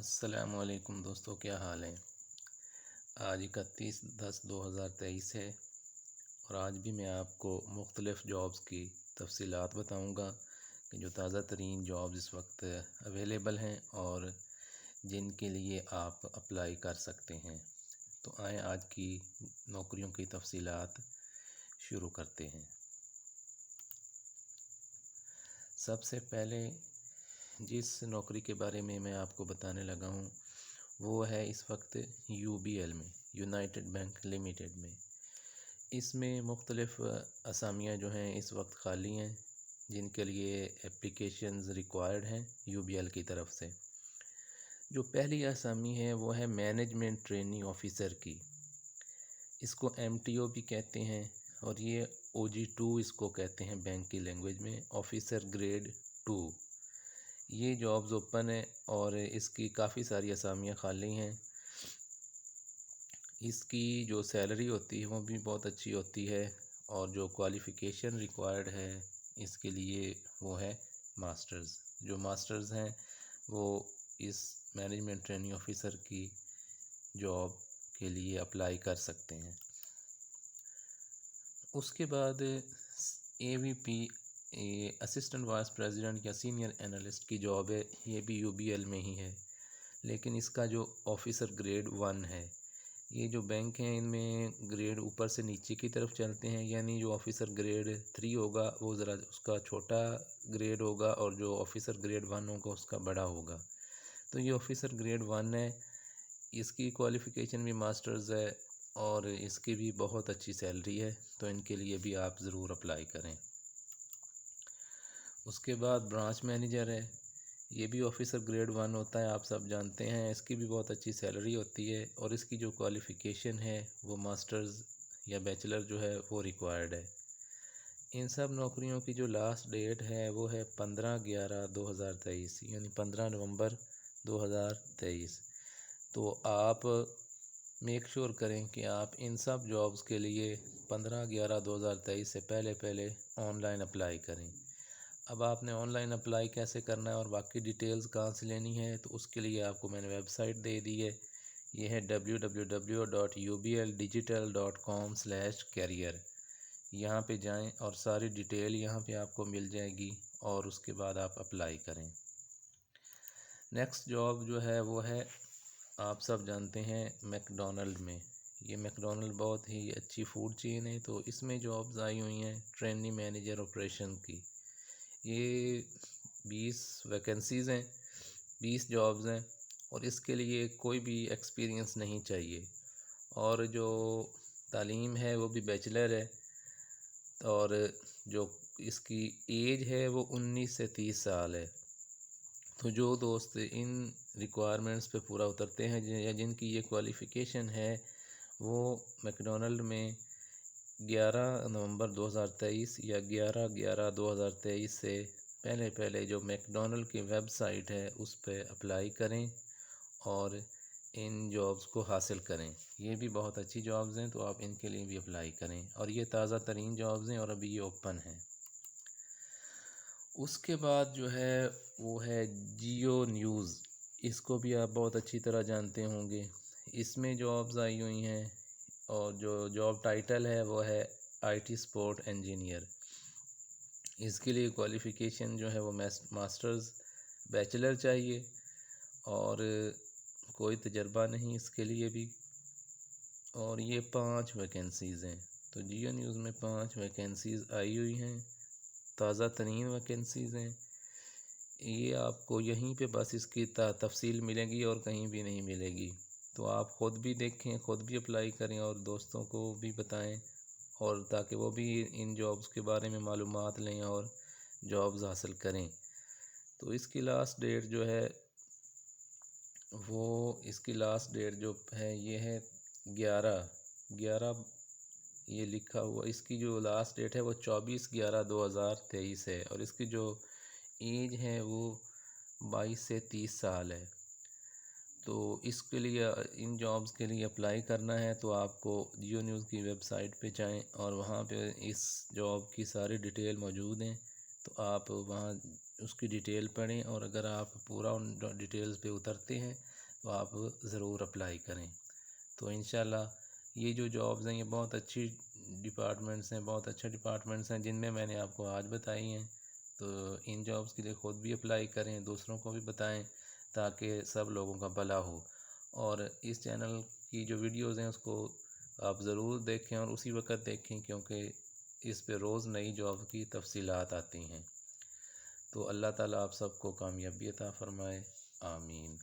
अस्सलामुअलैकुम दोस्तों, क्या हाल है। आज 31/10/2023 है और आज भी मैं आपको मुख्तलिफ़ जॉब्स की तफसीलात बताऊंगा कि जो ताज़ा तरीन जॉब्स इस वक्त अवेलेबल हैं और जिनके लिए आप अप्लाई कर सकते हैं। तो आए आज की नौकरियों की तफसीलात शुरू करते हैं। सबसे पहले जिस नौकरी के बारे में मैं आपको बताने लगा हूँ वो है इस वक्त यूबीएल में, यूनाइटेड बैंक लिमिटेड में। इसमें मुख्तलिफ़ असामियाँ जो हैं इस वक्त खाली हैं जिनके लिए एप्लीकेशंस रिक्वायर्ड हैं यूबीएल की तरफ से। जो पहली असामी है वो है मैनेजमेंट ट्रेनिंग ऑफ़िसर की। इसको एमटीओ भी कहते हैं और ये OG2 इसको कहते हैं बैंक की लैंग्वेज में, ऑफ़िसर ग्रेड 2। ये जॉब्स ओपन है और इसकी काफ़ी सारी असामियाँ खाली हैं। इसकी जो सैलरी होती है वो भी बहुत अच्छी होती है और जो क्वालिफ़िकेशन रिक्वायर्ड है इसके लिए वो है मास्टर्स। जो मास्टर्स हैं वो इस मैनेजमेंट ट्रेनिंग ऑफ़िसर की जॉब के लिए अप्लाई कर सकते हैं। उसके बाद AVP असिस्टेंट वाइस प्रेसिडेंट या सीनियर एनालिस्ट की जॉब है। ये भी यूबीएल में ही है, लेकिन इसका जो ऑफ़िसर ग्रेड 1 है। ये जो बैंक हैं इनमें ग्रेड ऊपर से नीचे की तरफ चलते हैं, यानी जो ऑफ़िसर ग्रेड 3 होगा वो ज़रा उसका छोटा ग्रेड होगा और जो ऑफ़िसर ग्रेड 1 होगा उसका बड़ा होगा। तो ये ऑफ़िसर ग्रेड 1 है, इसकी क्वालिफ़िकेशन भी मास्टर्स है और इसकी भी बहुत अच्छी सैलरी है, तो इनके लिए भी आप ज़रूर अप्लाई करें। उसके बाद ब्रांच मैनेजर है, ये भी ऑफ़िसर ग्रेड 1 होता है, आप सब जानते हैं। इसकी भी बहुत अच्छी सैलरी होती है और इसकी जो क्वालिफ़िकेशन है वो मास्टर्स या बैचलर जो है वो रिक्वायर्ड है। इन सब नौकरियों की जो लास्ट डेट है वो है 15/11/2023, यानी 15 नवंबर 2023। तो आप मेक श्योर करें कि आप इन सब जॉब्स के लिए 15/11/2023 से पहले पहले ऑनलाइन अप्लाई करें। अब आपने ऑनलाइन अप्लाई कैसे करना है और बाकी डिटेल्स कहाँ से लेनी है, तो उसके लिए आपको मैंने वेबसाइट दे दी है। ये है www.ubldigital.com/career। यहाँ पे जाएं और सारी डिटेल यहाँ पे आपको मिल जाएगी और उसके बाद आप अप्लाई करें। नेक्स्ट जॉब जो है वो है, आप सब जानते हैं, मैकडॉनल्ड में। ये मैकडॉनल्ड बहुत ही अच्छी फूड चेन है, तो इसमें जॉब्स आई हुई हैं ट्रेनिंग मैनेजर ऑपरेशन की। ये 20 वैकेंसीज़ हैं, 20 जॉब्स हैं और इसके लिए कोई भी एक्सपीरियंस नहीं चाहिए और जो तालीम है वो भी बैचलर है और जो इसकी एज है वो 19 से 30 साल है। तो जो दोस्त इन रिक्वायरमेंट्स पे पूरा उतरते हैं या जिनकी ये क्वालिफ़िकेशन है वो मैकडॉनल्ड में 11 नवंबर 2023 या 11/11/2023 से पहले पहले जो मैकडॉनल्ड की वेबसाइट है उस पर अप्लाई करें और इन जॉब्स को हासिल करें। ये भी बहुत अच्छी जॉब्स हैं, तो आप इनके लिए भी अप्लाई करें और ये ताज़ा तरीन जॉब्स हैं और अभी ये ओपन हैं। उसके बाद जो है वो है जियो न्यूज़। इसको भी आप बहुत अच्छी तरह जानते होंगे। इसमें जॉब्स आई हुई हैं और जो जॉब टाइटल है वो है IT सपोर्ट इंजीनियर। इसके लिए क्वालिफ़िकेशन जो है वो मास्टर्स बैचलर चाहिए और कोई तजर्बा नहीं इसके लिए भी। और ये 5 वैकेंसीज़ हैं। तो जियो न्यूज़ में 5 वैकेंसीज़ आई हुई हैं, ताज़ा तरीन वैकेंसीज़ हैं। ये आपको यहीं पे बस इसकी तफसील मिलेगी और कहीं भी नहीं मिलेगी। तो आप ख़ुद भी देखें, ख़ुद भी अप्लाई करें और दोस्तों को भी बताएं और ताकि वो भी इन जॉब्स के बारे में मालूमात लें और जॉब्स हासिल करें। तो इसकी लास्ट डेट जो है इसकी लास्ट डेट जो है ये है 11/11। ये लिखा हुआ, इसकी जो लास्ट डेट है वो 24/11/2023 है और इसकी जो एज है वो 22 से 30 साल है। तो इसके लिए, इन जॉब्स के लिए अप्लाई करना है तो आपको जियो न्यूज़ की वेबसाइट पे जाएं और वहाँ पे इस जॉब की सारी डिटेल मौजूद हैं। तो आप वहाँ उसकी डिटेल पढ़ें और अगर आप पूरा उन डिटेल्स पे उतरते हैं तो आप ज़रूर अप्लाई करें। तो इंशाल्लाह ये जो जॉब्स हैं ये बहुत अच्छी डिपार्टमेंट्स हैं, बहुत अच्छे डिपार्टमेंट्स हैं जिनमें मैंने आपको आज बताई हैं। तो इन जॉब्स के लिए ख़ुद भी अप्लाई करें, दूसरों को भी बताएं ताकि सब लोगों का भला हो। और इस चैनल की जो वीडियोज़ हैं उसको आप ज़रूर देखें और उसी वक्त देखें, क्योंकि इस पे रोज़ नई जॉब की तफसीलात आती हैं। तो अल्लाह ताला आप सबको कामयाबी अता फ़रमाए। आमीन।